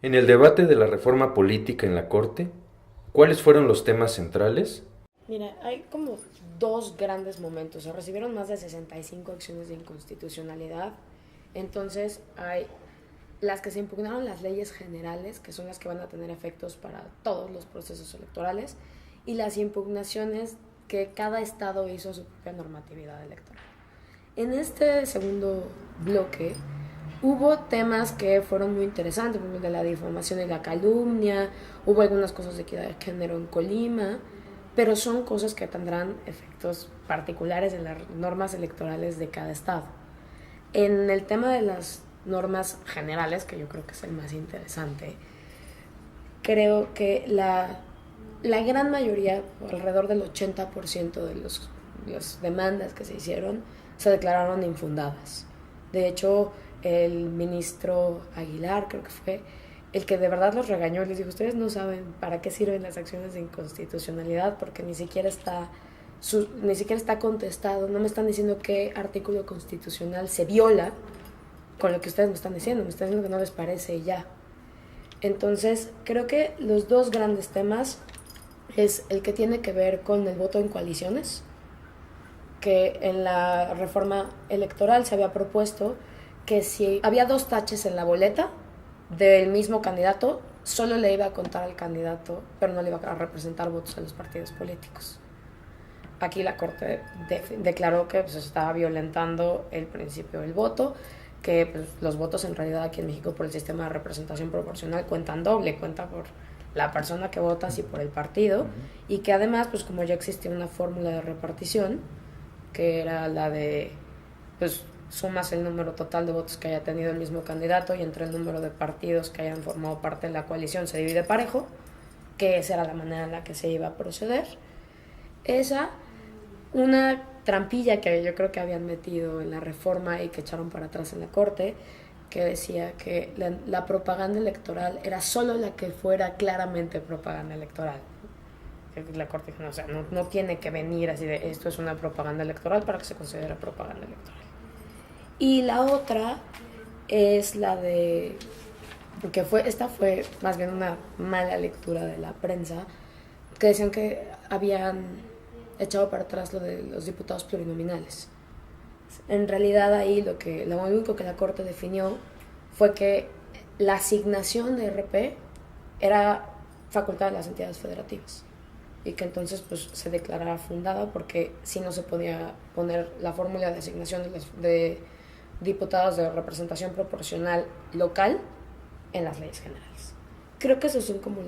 En el debate de la reforma política en la Corte, ¿cuáles fueron los temas centrales? Mira, hay como dos grandes momentos. Se recibieron más de 65 acciones de inconstitucionalidad. Entonces hay las que se impugnaron las leyes generales, que son las que van a tener efectos para todos los procesos electorales, y las impugnaciones que cada estado hizo su propia normatividad electoral. En este segundo bloque hubo temas que fueron muy interesantes, como el de la difamación y la calumnia, hubo algunas cosas de equidad de género en Colima, pero son cosas que tendrán efectos particulares en las normas electorales de cada estado. En el tema de las normas generales, que yo creo que es el más interesante, creo que la gran mayoría, alrededor del 80% de las demandas que se hicieron, se declararon infundadas. De hecho, el ministro Aguilar, creo que fue, el que de verdad los regañó y les dijo, ustedes no saben para qué sirven las acciones de inconstitucionalidad porque ni siquiera está contestado, no me están diciendo qué artículo constitucional se viola con lo que ustedes me están diciendo que no les parece y ya. Entonces, creo que los dos grandes temas es el que tiene que ver con el voto en coaliciones, que en la reforma electoral se había propuesto que si había dos taches en la boleta del mismo candidato, solo le iba a contar al candidato, pero no le iba a representar votos a los partidos políticos. Aquí la Corte declaró que pues, estaba violentando el principio del voto, que pues, los votos en realidad aquí en México por el sistema de representación proporcional cuentan doble, cuenta por la persona que votas y por el partido, y que además, pues como ya existía una fórmula de repartición, que era la de, pues sumas el número total de votos que haya tenido el mismo candidato y entre el número de partidos que hayan formado parte de la coalición se divide parejo, que esa era la manera en la que se iba a proceder. Esa, una trampilla que yo creo que habían metido en la reforma y que echaron para atrás en la Corte, que decía que la propaganda electoral era solo la que fuera claramente propaganda electoral. La Corte dijo, no, o sea, no tiene que venir así de esto es una propaganda electoral para que se considere propaganda electoral. Y la otra es la de que esta fue más bien una mala lectura de la prensa, que decían que habían echado para atrás lo de los diputados plurinominales. En realidad ahí lo único que la Corte definió fue que la asignación de RP era facultad de las entidades federativas y que entonces pues se declarara fundada porque si no se podía poner la fórmula de asignación de diputados de representación proporcional local en las leyes generales. Creo que esos son como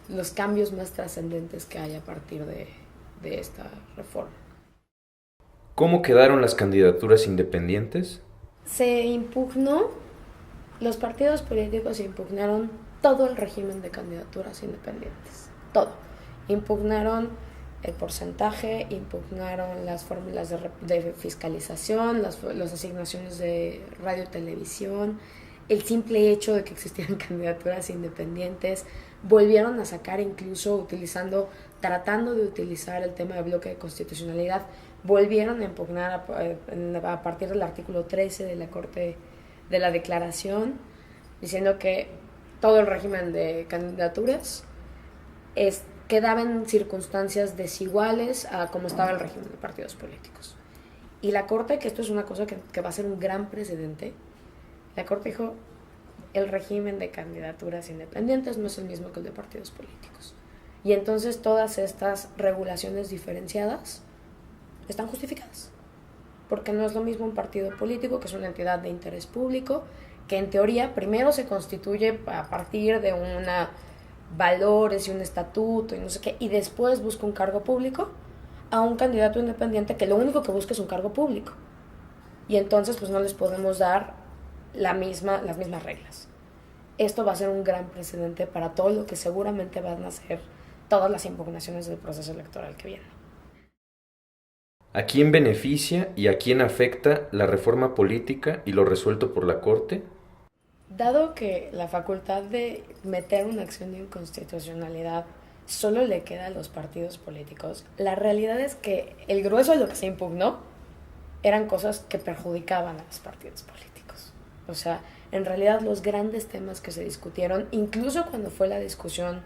los cambios más trascendentes que hay a partir de esta reforma. ¿Cómo quedaron las candidaturas independientes? Se impugnó, los partidos políticos impugnaron todo el régimen de candidaturas independientes, todo. Impugnaron el porcentaje, impugnaron las fórmulas de fiscalización, las asignaciones de radio y televisión, el simple hecho de que existieran candidaturas independientes, volvieron a sacar incluso tratando de utilizar el tema de bloque de constitucionalidad, volvieron a impugnar a partir del artículo 13 de la Corte de la Declaración, diciendo que todo el régimen de candidaturas quedaba en circunstancias desiguales a como estaba el régimen de partidos políticos. Y la Corte, que esto es una cosa que va a ser un gran precedente, la Corte dijo, el régimen de candidaturas independientes no es el mismo que el de partidos políticos. Y entonces todas estas regulaciones diferenciadas están justificadas. Porque no es lo mismo un partido político, que es una entidad de interés público, que en teoría primero se constituye a partir de valores y un estatuto y no sé qué, y después busca un cargo público, a un candidato independiente que lo único que busca es un cargo público. Y entonces pues no les podemos dar las mismas reglas. Esto va a ser un gran precedente para todo lo que seguramente van a ser todas las impugnaciones del proceso electoral que viene. ¿A quién beneficia y a quién afecta la reforma política y lo resuelto por la Corte? Dado que la facultad de meter una acción de inconstitucionalidad solo le queda a los partidos políticos, la realidad es que el grueso de lo que se impugnó eran cosas que perjudicaban a los partidos políticos. O sea, en realidad los grandes temas que se discutieron, incluso cuando fue la discusión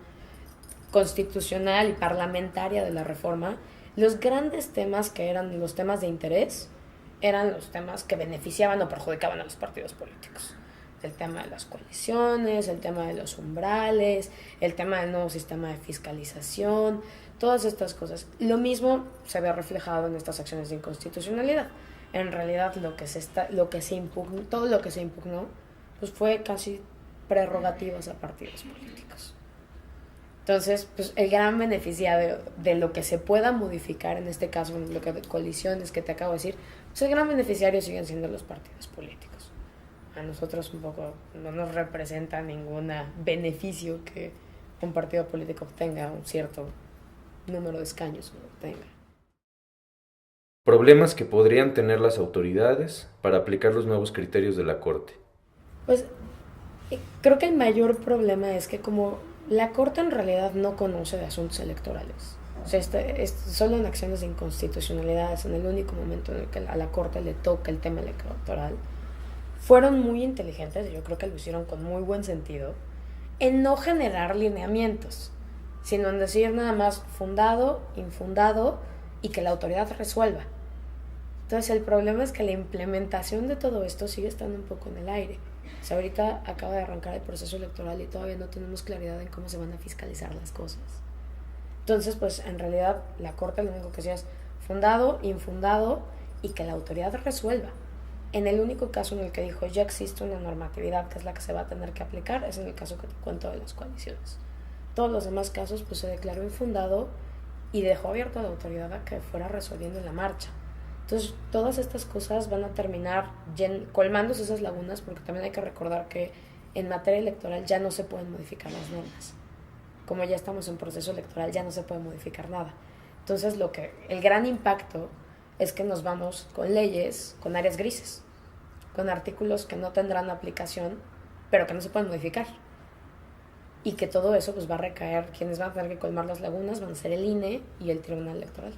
constitucional y parlamentaria de la reforma, los grandes temas que eran los temas de interés eran los temas que beneficiaban o perjudicaban a los partidos políticos. El tema de las coaliciones, el tema de los umbrales, el tema del nuevo sistema de fiscalización, todas estas cosas. Lo mismo se ve reflejado en estas acciones de inconstitucionalidad. En realidad todo lo que se impugnó pues fue casi prerrogativas a partidos políticos. Entonces, pues el gran beneficiario de lo que se pueda modificar, en este caso en lo que de coaliciones que te acabo de decir, pues el gran beneficiario siguen siendo los partidos políticos. A nosotros un poco no nos representa ningún beneficio que un partido político obtenga un cierto número de escaños o obtenga. Problemas que podrían tener las autoridades para aplicar los nuevos criterios de la Corte. Pues creo que el mayor problema es que como la Corte en realidad no conoce de asuntos electorales, o sea, solo en acciones de inconstitucionalidad es en el único momento en el que a la Corte le toca el tema electoral, fueron muy inteligentes, yo creo que lo hicieron con muy buen sentido, en no generar lineamientos, sino en decir nada más fundado, infundado y que la autoridad resuelva. Entonces el problema es que la implementación de todo esto sigue estando un poco en el aire. O sea, ahorita acaba de arrancar el proceso electoral y todavía no tenemos claridad en cómo se van a fiscalizar las cosas. Entonces, pues en realidad la Corte lo único que decía es fundado, infundado y que la autoridad resuelva. En el único caso en el que dijo ya existe una normatividad que es la que se va a tener que aplicar es en el caso que te cuento de las coaliciones. Todos los demás casos pues se declaró infundado y dejó abierto a la autoridad a que fuera resolviendo en la marcha. Entonces, todas estas cosas van a terminar colmándose esas lagunas porque también hay que recordar que en materia electoral ya no se pueden modificar las normas. Como ya estamos en proceso electoral, ya no se puede modificar nada. Entonces, el gran impacto es que nos vamos con leyes, con áreas grises, con artículos que no tendrán aplicación, pero que no se pueden modificar. Y que todo eso pues va a recaer, quienes van a tener que colmar las lagunas van a ser el INE y el Tribunal Electoral.